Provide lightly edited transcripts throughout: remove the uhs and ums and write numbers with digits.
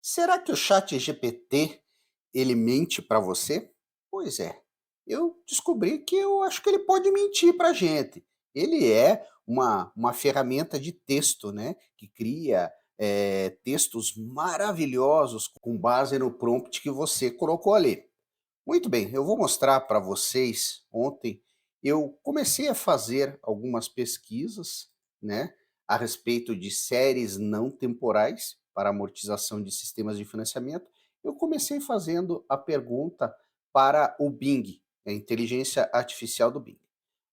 Será que o chat GPT ele mente para você? Pois é, eu descobri que eu acho que ele pode mentir para a gente. Ele é uma ferramenta de texto, né, que cria textos maravilhosos com base no prompt que você colocou ali. Muito bem, eu vou mostrar para vocês. Ontem eu comecei a fazer algumas pesquisas, né, a respeito de séries não temporais para amortização de sistemas de financiamento. Eu comecei fazendo a pergunta para o Bing, a inteligência artificial do Bing.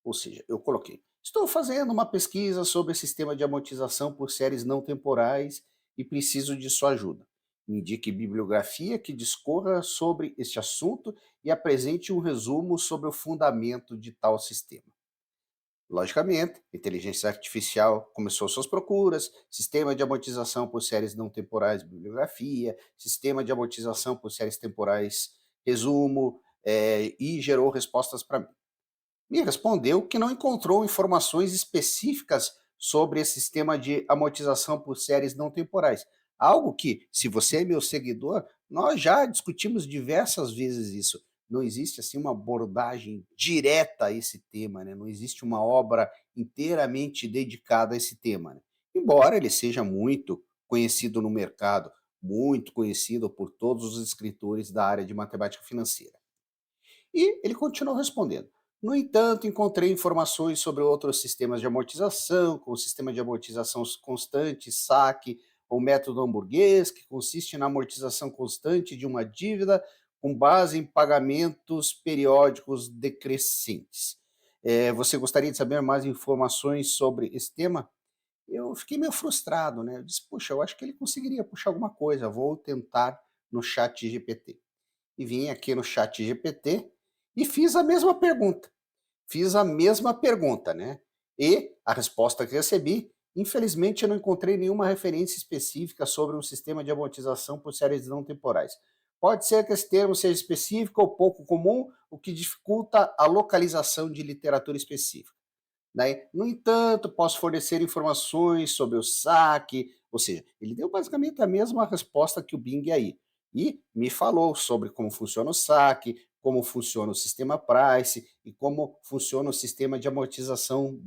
Ou seja, eu coloquei: estou fazendo uma pesquisa sobre sistema de amortização por séries não temporais e preciso de sua ajuda. Me indique bibliografia que discorra sobre este assunto e apresente um resumo sobre o fundamento de tal sistema. Logicamente, a inteligência artificial começou suas procuras, sistema de amortização por séries não temporais, bibliografia, sistema de amortização por séries temporais, resumo, e gerou respostas para mim. Me respondeu que não encontrou informações específicas sobre esse sistema de amortização por séries não temporais. Algo que, se você é meu seguidor, nós já discutimos diversas vezes isso. Não existe assim uma abordagem direta a esse tema, né? Não existe uma obra inteiramente dedicada a esse tema, né? Embora ele seja muito conhecido no mercado, muito conhecido por todos os escritores da área de matemática financeira. E ele continuou respondendo: no entanto, encontrei informações sobre outros sistemas de amortização, como o sistema de amortização constante, saque, ou método hamburguês, que consiste na amortização constante de uma dívida com base em pagamentos periódicos decrescentes. Você gostaria de saber mais informações sobre esse tema? Eu fiquei meio frustrado, né? Eu disse: puxa, eu acho que ele conseguiria puxar alguma coisa, vou tentar no chat GPT. E vim aqui no chat GPT e fiz a mesma pergunta. Fiz a mesma pergunta, né? E a resposta que recebi, infelizmente eu não encontrei nenhuma referência específica sobre um sistema de amortização por séries não temporais. Pode ser que esse termo seja específico ou pouco comum, o que dificulta a localização de literatura específica. Daí, no entanto, posso fornecer informações sobre o saque, ou seja, ele deu basicamente a mesma resposta que o Bing aí. E me falou sobre como funciona o saque, como funciona o sistema Price e como funciona o sistema de amortização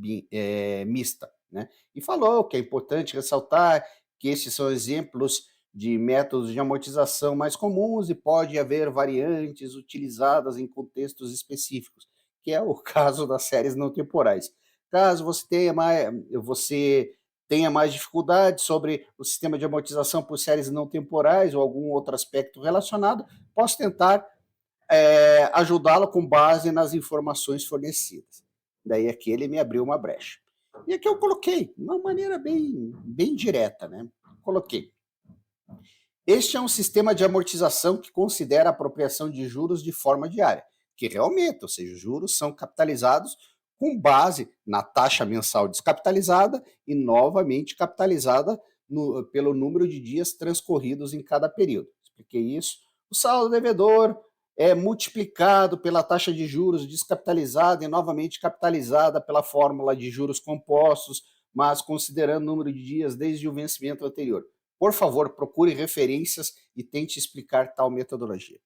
mista. Né? E falou que é importante ressaltar que esses são exemplos de métodos de amortização mais comuns e pode haver variantes utilizadas em contextos específicos, que é o caso das séries não temporais. Caso você tenha mais dificuldade sobre o sistema de amortização por séries não temporais ou algum outro aspecto relacionado, posso tentar ajudá-lo com base nas informações fornecidas. Daí aqui ele me abriu uma brecha. E aqui eu coloquei, de uma maneira bem direta, né? Coloquei: este é um sistema de amortização que considera a apropriação de juros de forma diária, que realmente, ou seja, os juros são capitalizados com base na taxa mensal descapitalizada e novamente capitalizada pelo número de dias transcorridos em cada período. Expliquei isso. O saldo devedor é multiplicado pela taxa de juros descapitalizada e novamente capitalizada pela fórmula de juros compostos, mas considerando o número de dias desde o vencimento anterior. Por favor, procure referências e tente explicar tal metodologia.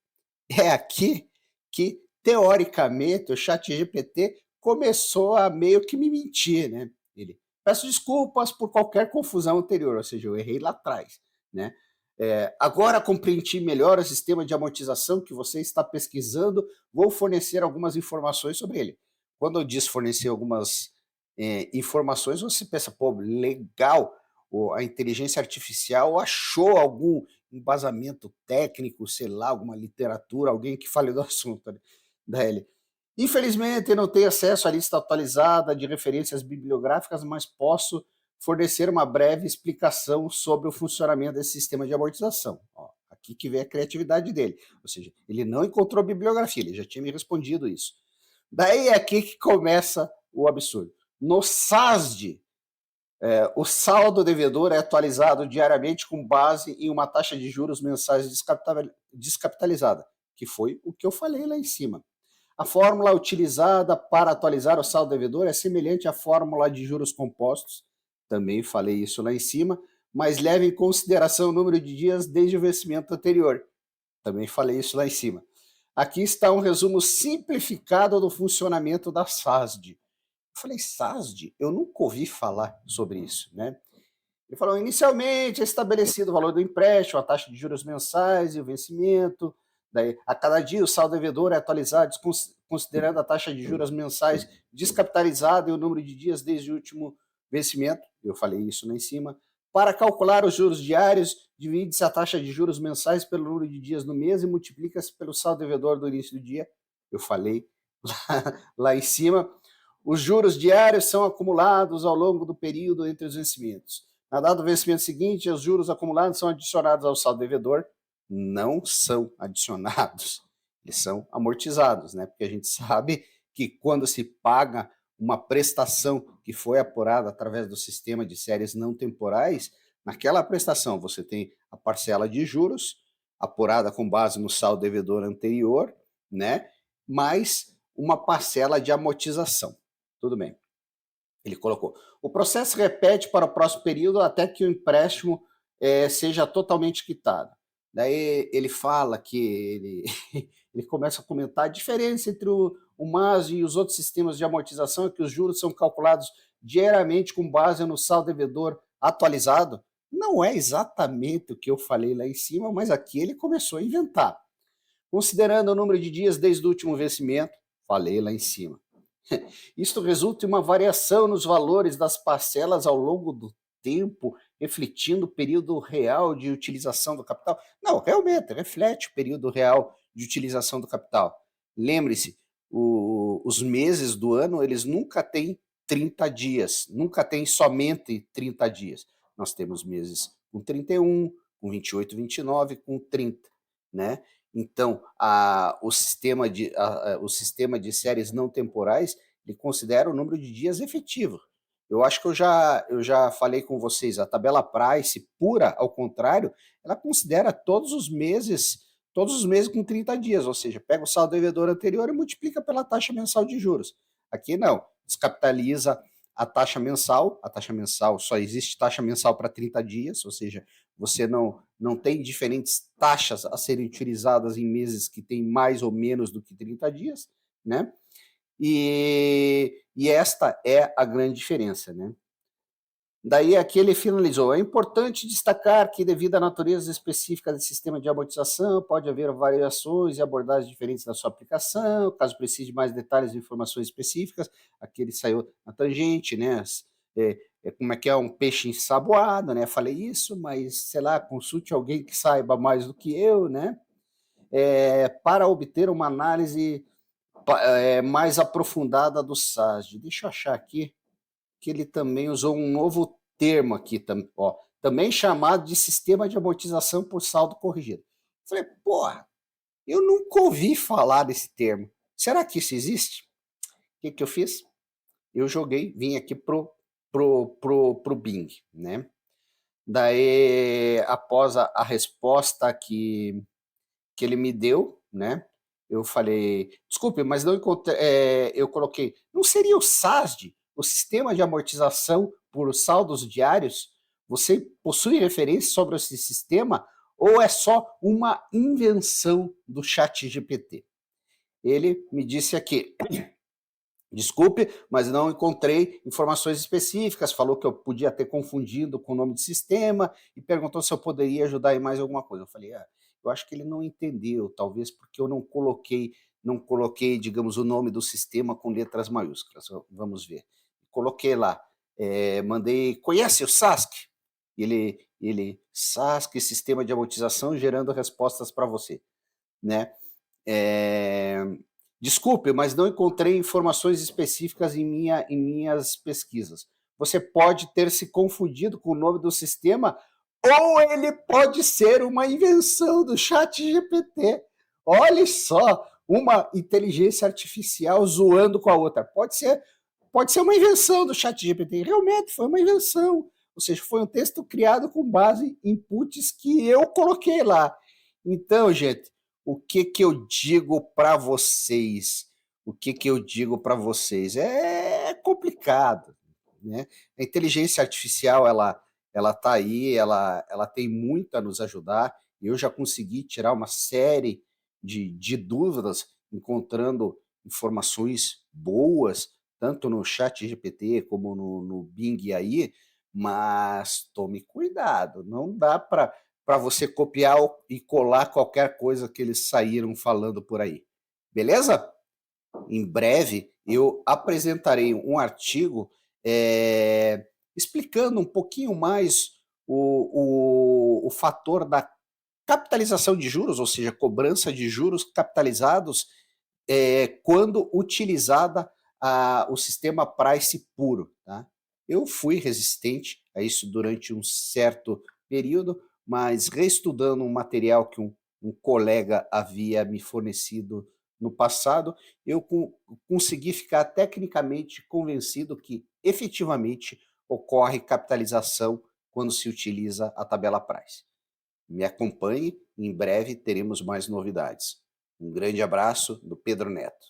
É aqui que, teoricamente, o ChatGPT começou a meio que me mentir, né? Ele: peço desculpas por qualquer confusão anterior, ou seja, eu errei lá atrás, né? Agora compreendi melhor o sistema de amortização que você está pesquisando, vou fornecer algumas informações sobre ele. Quando eu disse fornecer algumas informações, você pensa: pô, legal, a inteligência artificial achou algum embasamento técnico, sei lá, alguma literatura, alguém que fale do assunto, né? Da L. Infelizmente, eu não tenho acesso à lista atualizada de referências bibliográficas, mas posso fornecer uma breve explicação sobre o funcionamento desse sistema de amortização. Ó, aqui que vem a criatividade dele. Ou seja, ele não encontrou bibliografia, ele já tinha me respondido isso. Daí é aqui que começa o absurdo. No SASD, o saldo devedor é atualizado diariamente com base em uma taxa de juros mensais descapitalizada, que foi o que eu falei lá em cima. A fórmula utilizada para atualizar o saldo devedor é semelhante à fórmula de juros compostos, também falei isso lá em cima, mas leve em consideração o número de dias desde o vencimento anterior. Também falei isso lá em cima. Aqui está um resumo simplificado do funcionamento da SASD. Eu falei, SASD? Eu nunca ouvi falar sobre isso, né? Ele falou, inicialmente é estabelecido o valor do empréstimo, a taxa de juros mensais e o vencimento. Daí, a cada dia o saldo devedor é atualizado considerando a taxa de juros mensais descapitalizada e o número de dias desde o último vencimento. Eu falei isso lá em cima. Para calcular os juros diários, divide-se a taxa de juros mensais pelo número de dias no mês e multiplica-se pelo saldo devedor do início do dia. Eu falei lá em cima. Os juros diários são acumulados ao longo do período entre os vencimentos. Na data do vencimento seguinte, os juros acumulados são adicionados ao saldo devedor. Não são adicionados, eles são amortizados, né? Porque a gente sabe que quando se paga uma prestação que foi apurada através do sistema de séries não temporais, naquela prestação você tem a parcela de juros apurada com base no saldo devedor anterior, né? Mais uma parcela de amortização. Tudo bem. Ele colocou. O processo repete para o próximo período até que o empréstimo seja totalmente quitado. Daí ele fala que ele começa a comentar a diferença entre o MAS e os outros sistemas de amortização é que os juros são calculados diariamente com base no saldo devedor atualizado. Não é exatamente o que eu falei lá em cima, mas aqui ele começou a inventar. Considerando o número de dias desde o último vencimento, falei lá em cima. Isto resulta em uma variação nos valores das parcelas ao longo do tempo, refletindo o período real de utilização do capital. Não, realmente, reflete o período real de utilização do capital. Lembre-se, os meses do ano, eles nunca têm 30 dias, nunca tem somente 30 dias. Nós temos meses com 31, com 28, 29, com 30, né? Então, o sistema de séries não temporais, ele considera o número de dias efetivo. Eu acho que eu já falei com vocês, a tabela Price pura, ao contrário, ela considera todos os meses com 30 dias, ou seja, pega o saldo devedor anterior e multiplica pela taxa mensal de juros. Aqui não, descapitaliza a taxa mensal só existe taxa mensal para 30 dias, ou seja, você não tem diferentes taxas a serem utilizadas em meses que têm mais ou menos do que 30 dias, né? E esta é a grande diferença, né? Daí aqui ele finalizou. É importante destacar que, devido à natureza específica do sistema de amortização, pode haver variações e abordagens diferentes na sua aplicação. Caso precise de mais detalhes e informações específicas, aqui ele saiu na tangente, né? Como é que é um peixe ensaboado, né? Falei isso, mas sei lá, consulte alguém que saiba mais do que eu, né? Para obter uma análise mais aprofundada do SASD. Deixa eu achar aqui que ele também usou um novo termo aqui, ó, também chamado de sistema de amortização por saldo corrigido. Falei, porra, eu nunca ouvi falar desse termo. Será que isso existe? O que eu fiz? Eu joguei, vim aqui pro Bing, né? Daí, após a resposta que ele me deu, né? Eu falei, desculpe, mas não encontrei. Eu coloquei, não seria o SASD, o sistema de amortização por saldos diários? Você possui referência sobre esse sistema ou é só uma invenção do chat GPT? Ele me disse aqui, desculpe, mas não encontrei informações específicas, falou que eu podia ter confundido com o nome do sistema e perguntou se eu poderia ajudar em mais alguma coisa. Eu falei, eu acho que ele não entendeu, talvez porque eu não coloquei, digamos, o nome do sistema com letras maiúsculas. Vamos ver. Coloquei lá, mandei, conhece o SASC? SASC, Sistema de Amortização, gerando respostas para você, né? Desculpe, mas não encontrei informações específicas em minhas pesquisas. Você pode ter se confundido com o nome do sistema ou ele pode ser uma invenção do chat GPT. Olha só, uma inteligência artificial zoando com a outra. Pode ser uma invenção do chat GPT. Realmente foi uma invenção. Ou seja, foi um texto criado com base em inputs que eu coloquei lá. Então, gente, o que eu digo para vocês? O que eu digo para vocês? É complicado, né? A inteligência artificial, ela está aí, ela tem muito a nos ajudar. Eu já consegui tirar uma série de dúvidas, encontrando informações boas, tanto no chat GPT como no Bing aí, mas tome cuidado, não dá para você copiar e colar qualquer coisa que eles saíram falando por aí. Beleza? Em breve eu apresentarei um artigo explicando um pouquinho mais o fator da capitalização de juros, ou seja, cobrança de juros capitalizados, quando utilizada o sistema price puro. Tá? Eu fui resistente a isso durante um certo período, mas reestudando um material que um colega havia me fornecido no passado, eu consegui ficar tecnicamente convencido que efetivamente ocorre capitalização quando se utiliza a tabela price. Me acompanhe, em breve teremos mais novidades. Um grande abraço do Pedro Neto.